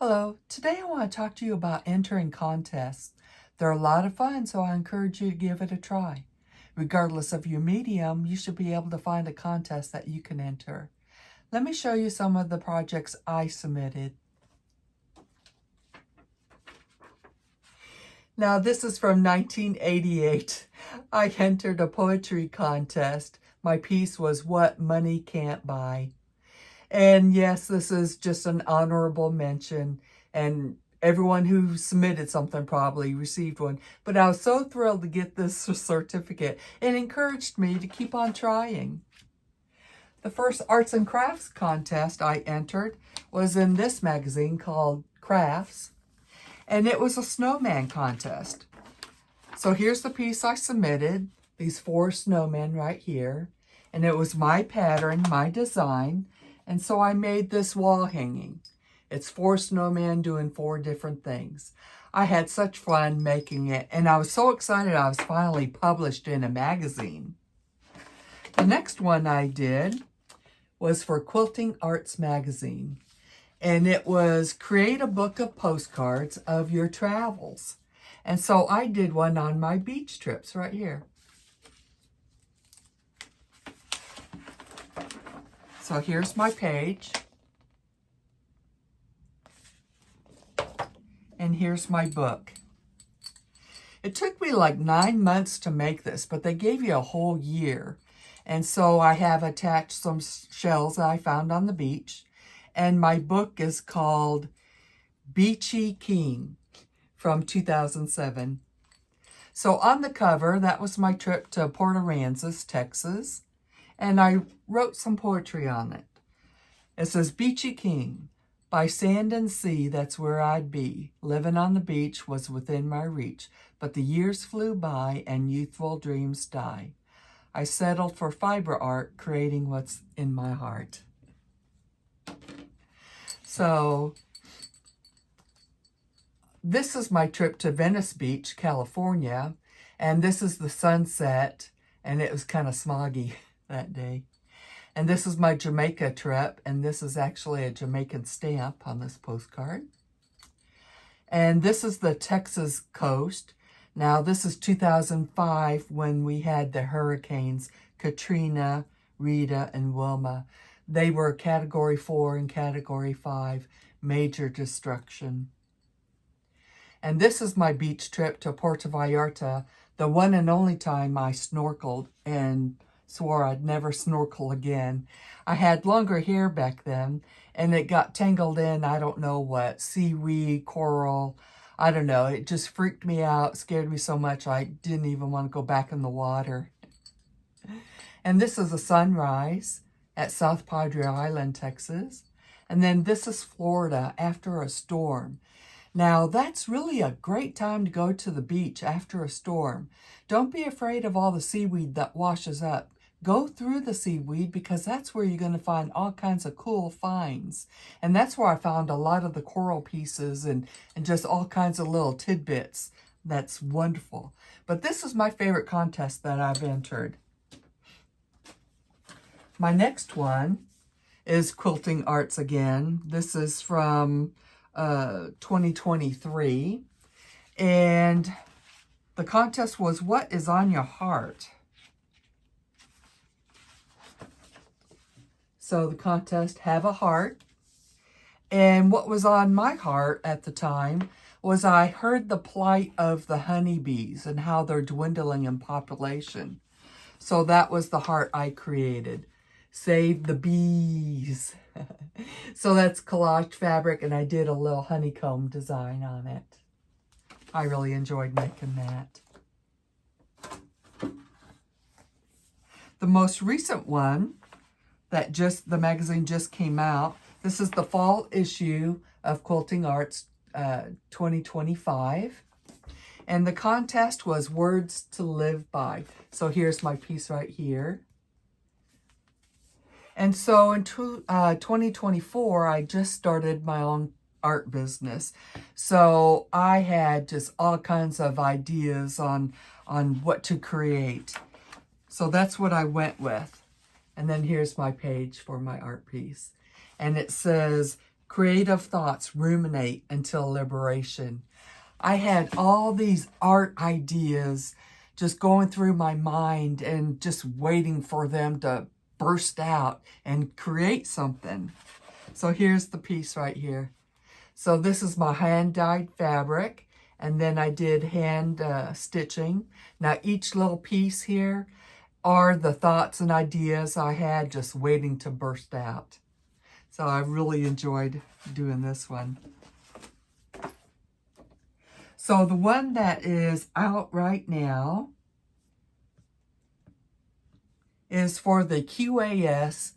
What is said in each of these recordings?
Hello, today I want to talk to you about entering contests. They're a lot of fun, so I encourage you to give it a try. Regardless of your medium, you should be able to find a contest that you can enter. Let me show you some of the projects I submitted. Now, this is from 1988. I entered a poetry contest. My piece was What Money Can't Buy. And yes, this is just an honorable mention, and everyone who submitted something probably received one. But I was so thrilled to get this certificate. It encouraged me to keep on trying. The first arts and crafts contest I entered was in this magazine called Crafts, and it was a snowman contest. So here's the piece I submitted, these 4 snowmen right here, and it was my pattern, my design. And so I made this wall hanging. It's 4 snowmen doing 4 different things. I had such fun making it, and I was so excited I was finally published in a magazine. The next one I did was for Quilting Arts Magazine, and it was create a book of postcards of your travels. And so I did one on my beach trips right here. So here's my page. And here's my book. It took me like 9 months to make this, but they gave you a whole year. And so I have attached some shells that I found on the beach. And my book is called Beachy King from 2007. So on the cover, that was my trip to Port Aransas, Texas. And I wrote some poetry on it. It says, Beachy King, by sand and sea, that's where I'd be. Living on the beach was within my reach, but the years flew by and youthful dreams die. I settled for fiber art, creating what's in my heart. So this is my trip to Venice Beach, California, and this is the sunset, and it was kind of smoggy that day. And this is my Jamaica trip, and this is actually a Jamaican stamp on this postcard. And this is the Texas coast. Now, this is 2005 when we had the hurricanes Katrina, Rita, and Wilma. They were Category 4 and Category 5, major destruction. And this is my beach trip to Puerto Vallarta, the one and only time I snorkeled and swore I'd never snorkel again. I had longer hair back then, and it got tangled in, I don't know what, seaweed, coral, I don't know. It just freaked me out, scared me so much I didn't even want to go back in the water. And this is a sunrise at South Padre Island, Texas. And then this is Florida after a storm. Now, that's really a great time to go to the beach after a storm. Don't be afraid of all the seaweed that washes up. Go through the seaweed because that's where you're going to find all kinds of cool finds. And that's where I found a lot of the coral pieces and just all kinds of little tidbits. That's wonderful. But this is my favorite contest that I've entered. My next one is Quilting Arts again. This is from 2023. And the contest was What is on Your Heart? So the contest, have a heart. And what was on my heart at the time was I heard the plight of the honeybees and how they're dwindling in population. So that was the heart I created. Save the bees. So that's collage fabric, and I did a little honeycomb design on it. I really enjoyed making that. The most recent one that the magazine just came out. This is the fall issue of Quilting Arts 2025. And the contest was Words to Live By. So here's my piece right here. And so in 2024, I just started my own art business. So I had just all kinds of ideas on what to create. So that's what I went with. And then here's my page for my art piece. And it says, Creative thoughts ruminate until liberation. I had all these art ideas just going through my mind and just waiting for them to burst out and create something. So here's the piece right here. So this is my hand-dyed fabric, and then I did hand stitching. Now each little piece here are the thoughts and ideas I had just waiting to burst out. So I really enjoyed doing this one. So the one that is out right now is for the QAS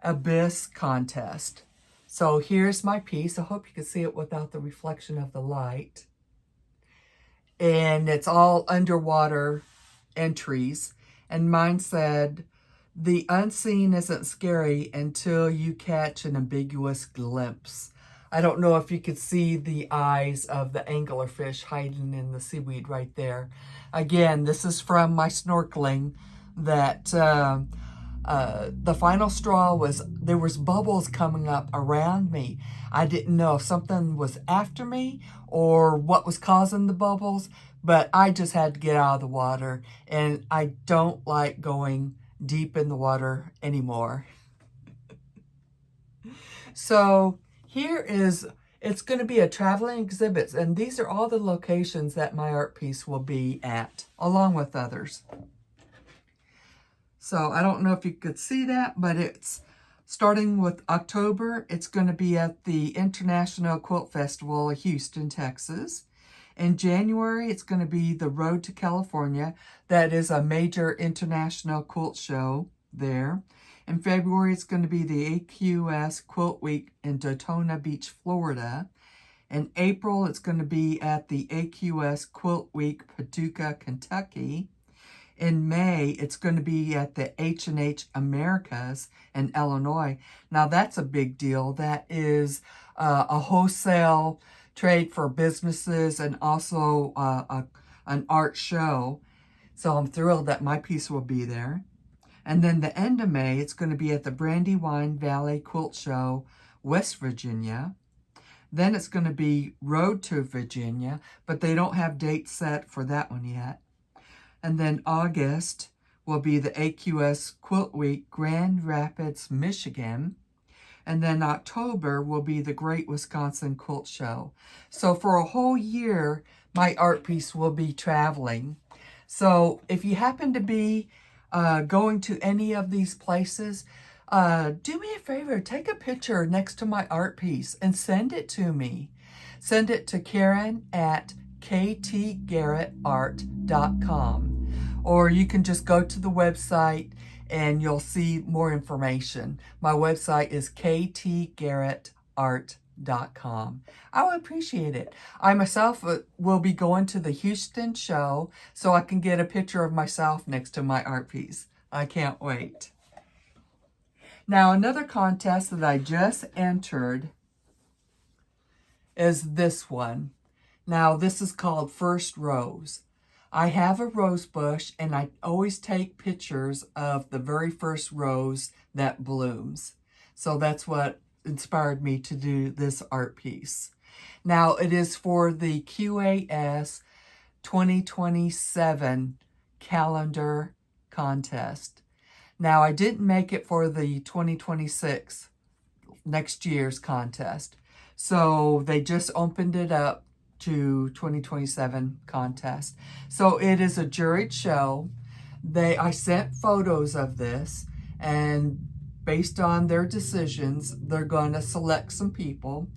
Abyss contest. So here's my piece. I hope you can see it without the reflection of the light. And it's all underwater entries. And mine said, "The unseen isn't scary until you catch an ambiguous glimpse." I don't know if you could see the eyes of the anglerfish hiding in the seaweed right there. Again, this is from my snorkeling that the final straw was there was bubbles coming up around me. I didn't know if something was after me or what was causing the bubbles, but I just had to get out of the water, and I don't like going deep in the water anymore. So here is, it's going to be a traveling exhibit, and these are all the locations that my art piece will be at, along with others. So I don't know if you could see that, but it's starting with October. It's going to be at the International Quilt Festival of Houston, Texas. In January, it's going to be the Road to California. That is a major international quilt show there. In February, it's going to be the AQS Quilt Week in Daytona Beach, Florida. In April, it's going to be at the AQS Quilt Week, Paducah, Kentucky. In May, it's going to be at the H&H Americas in Illinois. Now, that's a big deal. That is a wholesale trade for businesses and also an art show. So I'm thrilled that my piece will be there. And then the end of May, it's going to be at the Brandywine Valley Quilt Show, West Virginia. Then it's going to be Road to Virginia, but they don't have dates set for that one yet. And then August will be the AQS Quilt Week, Grand Rapids, Michigan. And then October will be the Great Wisconsin Quilt Show. So for a whole year, my art piece will be traveling. So if you happen to be going to any of these places, do me a favor, take a picture next to my art piece and send it to me. Send it to Karen at ktgarrettart.com. Or you can just go to the website and you'll see more information. My website is ktgarrettart.com. I would appreciate it. I myself will be going to the Houston show so I can get a picture of myself next to my art piece. I can't wait. Now, another contest that I just entered is this one. Now, this is called First Rose. I have a rose bush, and I always take pictures of the very first rose that blooms. So that's what inspired me to do this art piece. Now, it is for the QAS 2027 calendar contest. Now, I didn't make it for the 2026 next year's contest. So they just opened it up to 2027 contest. So it is a juried show. I sent photos of this, and based on their decisions, they're going to select some people,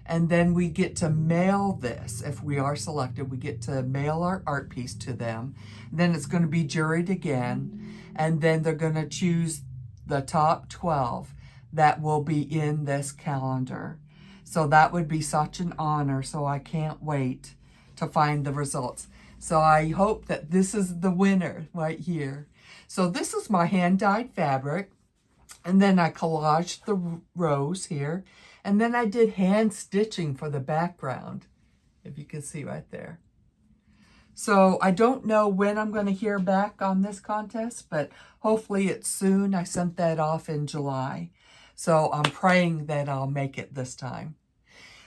and then we get to mail this. If we are selected, we get to mail our art piece to them. Then it's going to be juried again, and then they're going to choose the top 12 that will be in this calendar. So that would be such an honor, so I can't wait to find the results. So I hope that this is the winner right here. So this is my hand-dyed fabric, and then I collaged the rose here, and then I did hand stitching for the background, if you can see right there. So I don't know when I'm going to hear back on this contest, but hopefully it's soon. I sent that off in July. So I'm praying that I'll make it this time.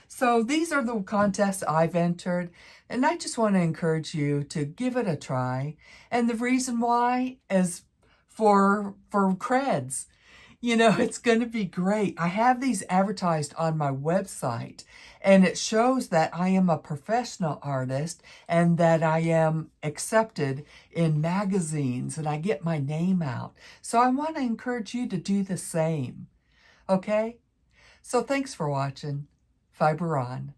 So these are the contests I've entered, and I just want to encourage you to give it a try. And the reason why is for creds. You know, it's going to be great. I have these advertised on my website, and it shows that I am a professional artist and that I am accepted in magazines and I get my name out. So I want to encourage you to do the same. Okay? So thanks for watching. Fiber on.